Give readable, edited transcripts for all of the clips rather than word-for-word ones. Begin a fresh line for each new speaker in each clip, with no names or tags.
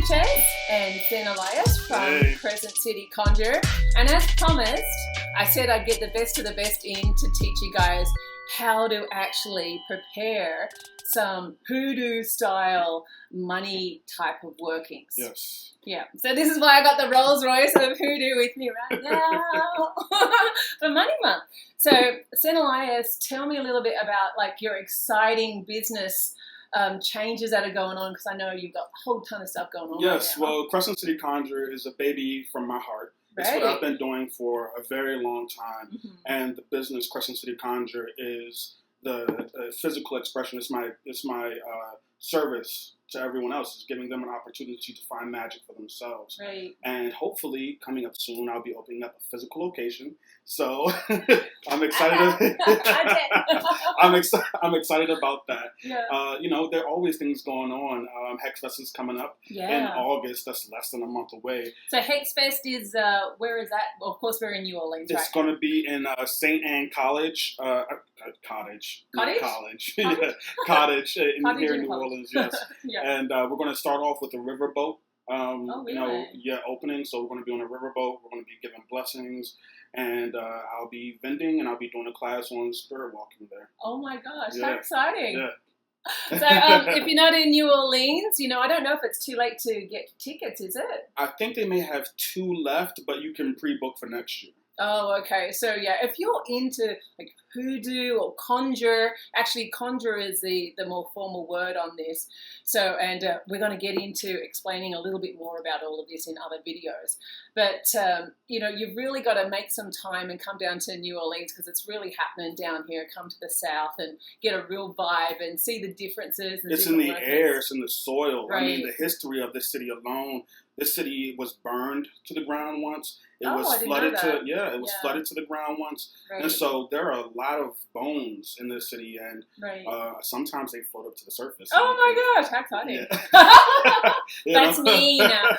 And Sen Elias from Crescent City Conjure. And as promised, I said I'd get the best of the best in to teach you guys how to actually prepare some hoodoo style money type of workings.
Yes.
Yeah. So this is why I got the Rolls Royce of hoodoo with me right now for Money Month. So Sen Elias, tell me a little bit about like your exciting business changes that are going on, because I know you've got a whole ton of stuff going on.
Yes,
right now.
well, Crescent City Conjure is a baby from my heart. It's what I've been doing for a very long time.
Mm-hmm.
And the business Crescent City Conjure is the physical expression. It's my service to everyone else. It's giving them an opportunity to find magic for themselves.
Right.
And hopefully, coming up soon, I'll be opening up a physical location. So I'm excited. I'm excited about that.
Yeah.
There are always things going on. Hex Fest is coming up in August. That's less than a month away.
So Hex Fest is where is that? Well, of course, we're in New Orleans.
It's going to be in St. Anne College. Cottage. Yeah, Cottage here in New Orleans. Yes.
Yeah.
And we're going to start off with a riverboat.
Really?
Opening. So we're going to be on a riverboat. We're going to be giving blessings, and I'll be vending, and I'll be doing a class on spirit walking there.
Oh my gosh, how exciting!
Yeah.
So if you're not in New Orleans, I don't know if it's too late to get tickets, is it?
I think they may have 2 left, but you can pre-book for next year.
Oh, okay. So yeah, if you're into like hoodoo or conjure, actually conjure is the more formal word on this. So, and we're going to get into explaining a little bit more about all of this in other videos. But, you've really got to make some time and come down to New Orleans, because it's really happening down here. Come to the South and get a real vibe and see the differences. And
it's in the air, it's in the soil.
Right.
I mean, the history of this city alone. This city was burned to the ground once. It was flooded flooded to the ground once.
Right.
And so there are a lot of bones in this city, and sometimes they float up to the surface.
Oh my gosh, how exciting.
Yeah.
That's me now.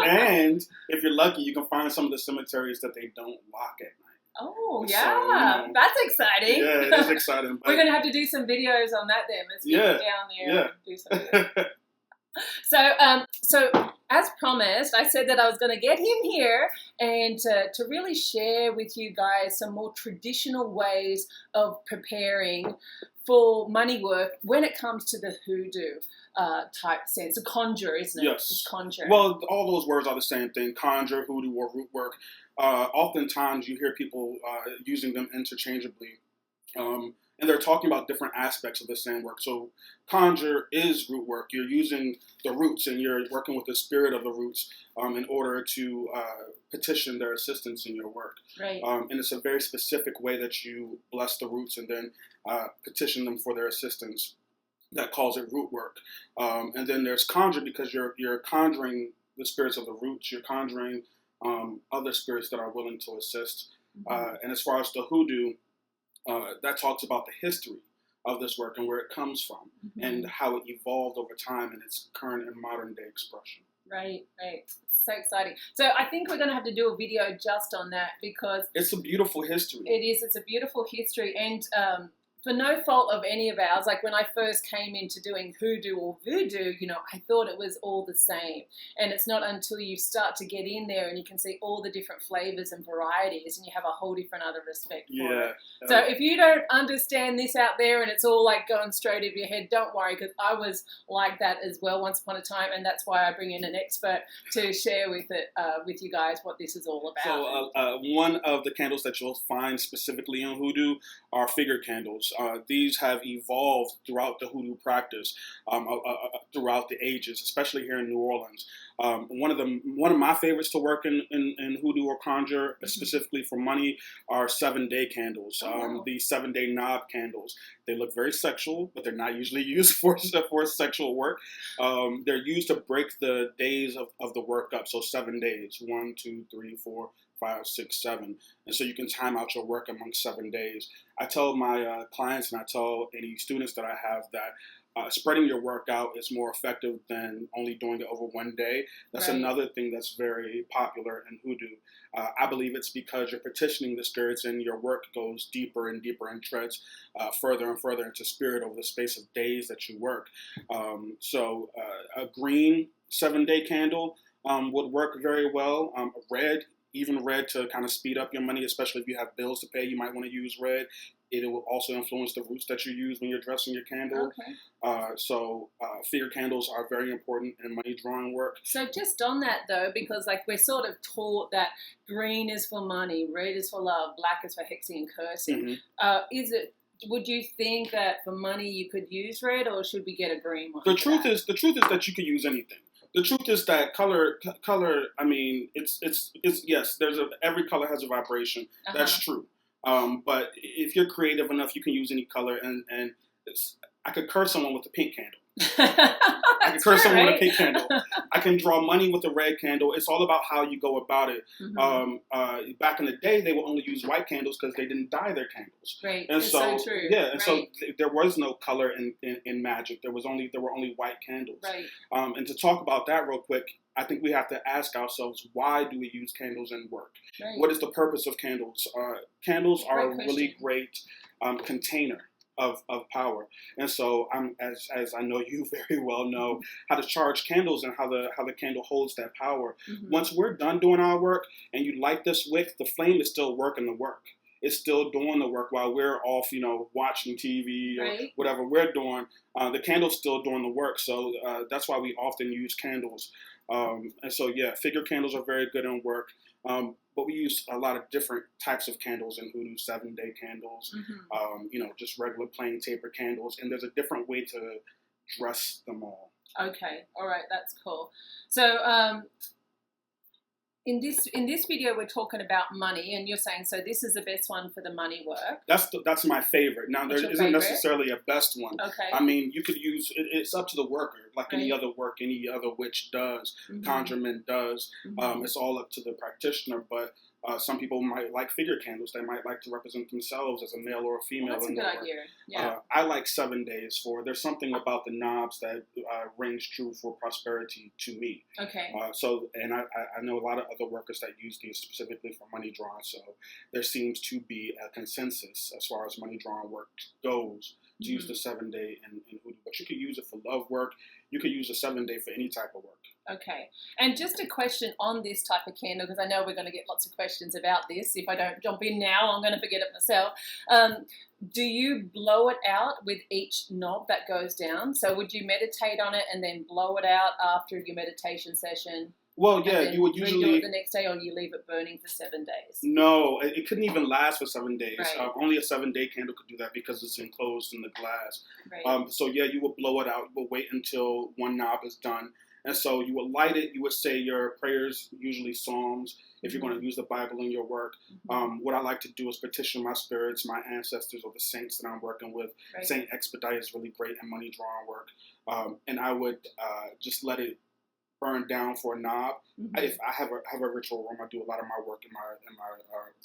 And if you're lucky, you can find some of the cemeteries that they don't lock at night.
Oh, yeah. So, that's exciting.
Yeah, it is exciting.
We're going to have to do some videos on that then. Let's get down there and do some videos. So as promised, I said that I was going to get him here and to really share with you guys some more traditional ways of preparing for money work when it comes to the hoodoo type sense. A conjure, isn't it?
Yes.
It's conjure.
Well, all those words are the same thing. Conjure, hoodoo, or root work. Oftentimes you hear people using them interchangeably. And they're talking about different aspects of the same work. So conjure is root work. You're using the roots, and you're working with the spirit of the roots in order to petition their assistance in your work.
Right.
And it's a very specific way that you bless the roots and then petition them for their assistance. That calls it root work. And then there's conjure, because you're conjuring the spirits of the roots. You're conjuring other spirits that are willing to assist.
Mm-hmm.
And as far as the hoodoo, that talks about the history of this work and where it comes from, and how it evolved over time in its current and modern day expression.
Right. So exciting. So I think we're going to have to do a video just on that, because
it's a beautiful history.
It is. It's a beautiful history, and for no fault of any of ours, like when I first came into doing hoodoo or voodoo, I thought it was all the same. And it's not until you start to get in there and you can see all the different flavors and varieties, and you have a whole different other respect for it. So if you don't understand this out there and it's all like going straight over your head, don't worry, because I was like that as well once upon a time, and that's why I bring in an expert to share with you guys what this is all about.
So one of the candles that you'll find specifically in hoodoo are figure candles. These have evolved throughout the hoodoo practice, throughout the ages, especially here in New Orleans. One of my favorites to work in hoodoo or conjure, specifically for money, are 7-day candles. The 7-day knob candles. They look very sexual, but they're not usually used for sexual work. They're used to break the days of the work up. So 7 days, 1, 2, 3, 4, 5, 6, 7. And so you can time out your work among 7 days. I tell my clients, and I tell any students that I have, that spreading your work out is more effective than only doing it over 1 day. That's another thing that's very popular in hoodoo. I believe it's because you're petitioning the spirits, and your work goes deeper and deeper and treads further and further into spirit over the space of days that you work. So a green 7-day candle would work very well. Red, even red to kind of speed up your money, especially if you have bills to pay, you might want to use red. It will also influence the roots that you use when you're dressing your candle.
Okay.
So figure candles are very important in money drawing work.
So just on that though, because like we're sort of taught that green is for money, red is for love, black is for hexing and cursing. Mm-hmm. Would you think that for money you could use red, or should we get a green one?
The truth is that you could use anything. The truth is that color. I mean, it's yes. Every color has a vibration. That's true. But if you're creative enough, you can use any color. And I could curse someone with a pink candle. I can curse someone with a pink candle. I can draw money with a red candle. It's all about how you go about it. Mm-hmm. Back in the day, they would only use white candles because they didn't dye their candles.
Right.
And
it's so true.
Yeah, and so there was no color in magic. There were only white candles.
Right.
And to talk about that real quick, I think we have to ask ourselves, why do we use candles in work? Right. What is the purpose of candles? Candles are a really great container of power. And so as I know you very well know how to charge candles and how the candle holds that power. Mm-hmm. Once we're done doing our work and you light this wick, the flame is still working the work. It's still doing the work while we're off, watching TV or whatever we're doing. The candle's still doing the work. So that's why we often use candles. And so, yeah, figure candles are very good in work. But we use a lot of different types of candles in Hoodoo, 7-day candles, just regular plain taper candles. And there's a different way to dress them all.
Okay. All right. That's cool. So in this video, we're talking about money, and you're saying, so this is the best one for the money work.
That's my favorite. Now, there isn't necessarily a best one.
Okay.
I mean, you could use, it's up to the worker, like any other work, any other witch does, conjureman does. It's all up to the practitioner, but some people might like figure candles. They might like to represent themselves as a male or a female.
Well, that's a good idea. Yeah.
I like 7 days there's something about the knobs that rings true for prosperity to me.
Okay.
And I know a lot of other workers that use these specifically for money drawing. So there seems to be a consensus as far as money drawing work goes to use the 7-day in Hoodoo. But you could use it for love work. You could use a 7-day for any type of work.
Okay. And just a question on this type of candle, because I know we're going to get lots of questions about this. If I don't jump in now, I'm going to forget it myself. Do you blow it out with each knob that goes down? So would you meditate on it and then blow it out after your meditation session?
Well, yeah, you would usually
redo it the next day, or you leave it burning for 7 days.
No, it couldn't even last for 7 days.
Right.
Only a 7-day candle could do that because it's enclosed in the glass.
Right.
So yeah, you would blow it out. You would wait until one knob is done, and so you would light it. You would say your prayers, usually Psalms, if you're going to use the Bible in your work. What I like to do is petition my spirits, my ancestors, or the saints that I'm working with.
Right.
Saint Expedite is really great in money drawing work, and I would just let it burn down for a knob. If I have a ritual room, I do a lot of my work in my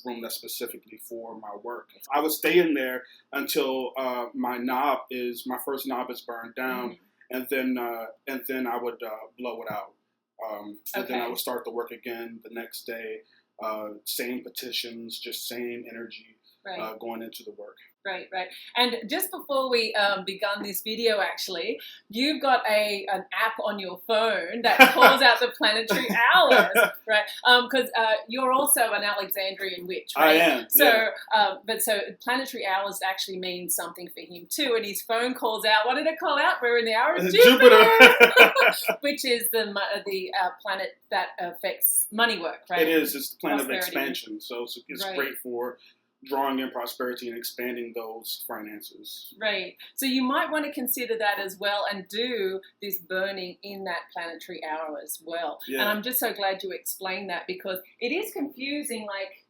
room that's specifically for my work. I would stay in there until my first knob is burned down, and then I would blow it out. And then I would start the work again the next day. Same petitions, just same energy going into the work.
Right. And just before we begun this video, actually, you've got an app on your phone that calls out the planetary hours, right? Because you're also an Alexandrian witch, right?
I am.
So, so planetary hours actually means something for him too. And his phone calls out. What did it call out? We're in the hour of Jupiter, which is the planet that affects money work, right?
It is. It's the planet of expansion. So it's great for drawing in prosperity and expanding those finances.
Right. So you might want to consider that as well and do this burning in that planetary hour as well. Yeah. And I'm just so glad you explained that, because it is confusing. Like,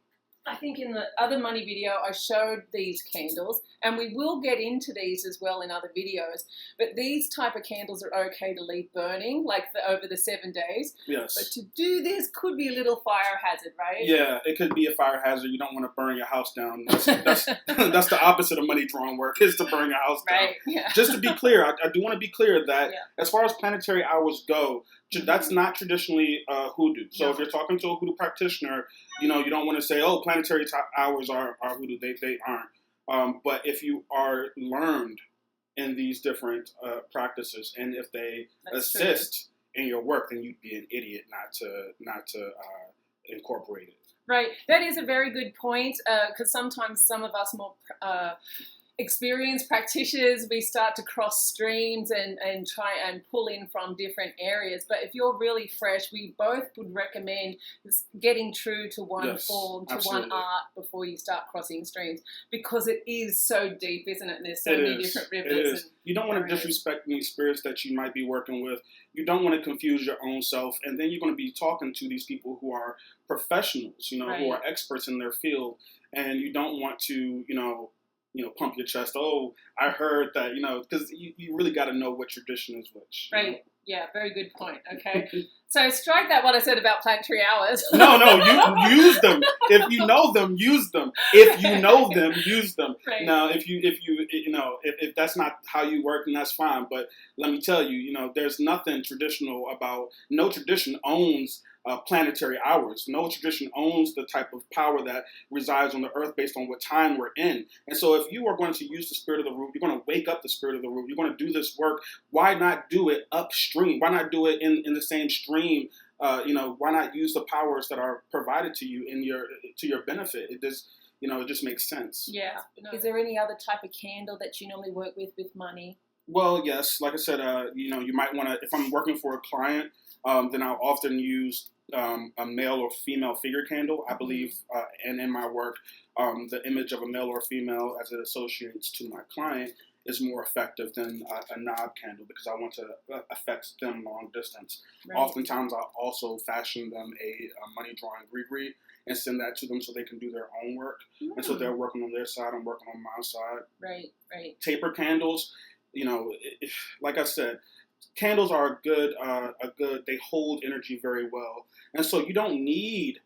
I think in the other money video, I showed these candles, and we will get into these as well in other videos, but these type of candles are okay to leave burning, like over the 7 days.
Yes.
But to do this could be a little fire hazard, right?
Yeah, it could be a fire hazard. You don't want to burn your house down. That's the opposite of money drawing work, is to burn your house down.
Right, yeah.
Just to be clear, I do want to be clear that as far as planetary hours go, that's not traditionally Hoodoo. So if you're talking to a Hoodoo practitioner, you don't want to say, oh, planetary hours are Hoodoo. They aren't. But if you are learned in these different practices, and if they assist in your work, then you'd be an idiot not to incorporate it.
Right. That is a very good point, because sometimes some of us more experienced practitioners, we start to cross streams and try and pull in from different areas. But if you're really fresh, we both would recommend getting true to one form, to one art before you start crossing streams, because it is so deep, isn't it? And there's so many different rivers.
It is. You don't want to disrespect any spirits that you might be working with. You don't want to confuse your own self. And then you're going to be talking to these people who are professionals, who are experts in their field. And you don't want to, pump your chest. Oh, I heard that, because you really got to know what tradition is which.
Right. Yeah, very good point. Okay. So strike that what I said about planetary hours.
No, you use them. If you know them, use them. If you know them, use them.
Right.
Now, if that's not how you work, then that's fine. But let me tell you, there's nothing traditional about, no tradition owns planetary hours. No tradition owns the type of power that resides on the earth based on what time we're in. And so if you are going to use the spirit of the root, you're going to wake up the spirit of the root, you're going to do this work, why not do it upstream? Why not do it in the same stream? Why not use the powers that are provided to you to your benefit? It just makes sense.
Yeah. Is there any other type of candle that you normally work with money?
Well, yes. Like I said, you might want to, if I'm working for a client, then I'll often use a male or female figure candle. I believe, and in my work, the image of a male or female as it associates to my client is more effective than a knob candle, because I want to affect them long distance. Right. Oftentimes, I'll also fashion them a money drawing gree and send that to them so they can do their own work. And so they're working on their side, I'm working on my side.
Right.
Taper candles, like I said, candles are good. They hold energy very well, and so you don't need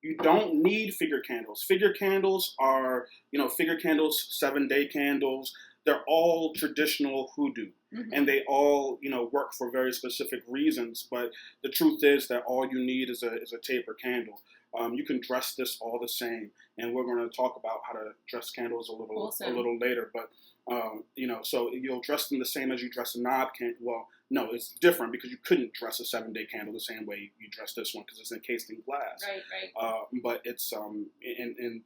figure candles. Figure candles are 7-day candles. They're all traditional hoodoo, and they all work for very specific reasons. But the truth is that all you need is a taper candle. You can dress this all the same, and we're going to talk about how to dress candles a little later. But so you'll dress them the same as you dress a knob candle. Well, no, it's different, because you couldn't dress a 7-day candle the same way you dress this one, because it's encased in glass.
Right.
But it's and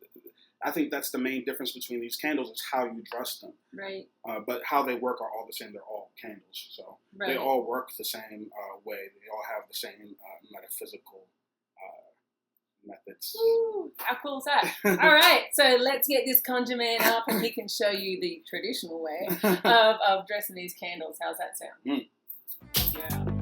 I think that's the main difference between these candles, is how you dress them.
Right.
But how they work are all the same. They're all candles, so they all work the same way. They all have the same metaphysical methods.
Ooh, how cool is that? All right, so let's get this Conjureman up, and he can show you the traditional way of dressing these candles. How's that sound?
Yeah.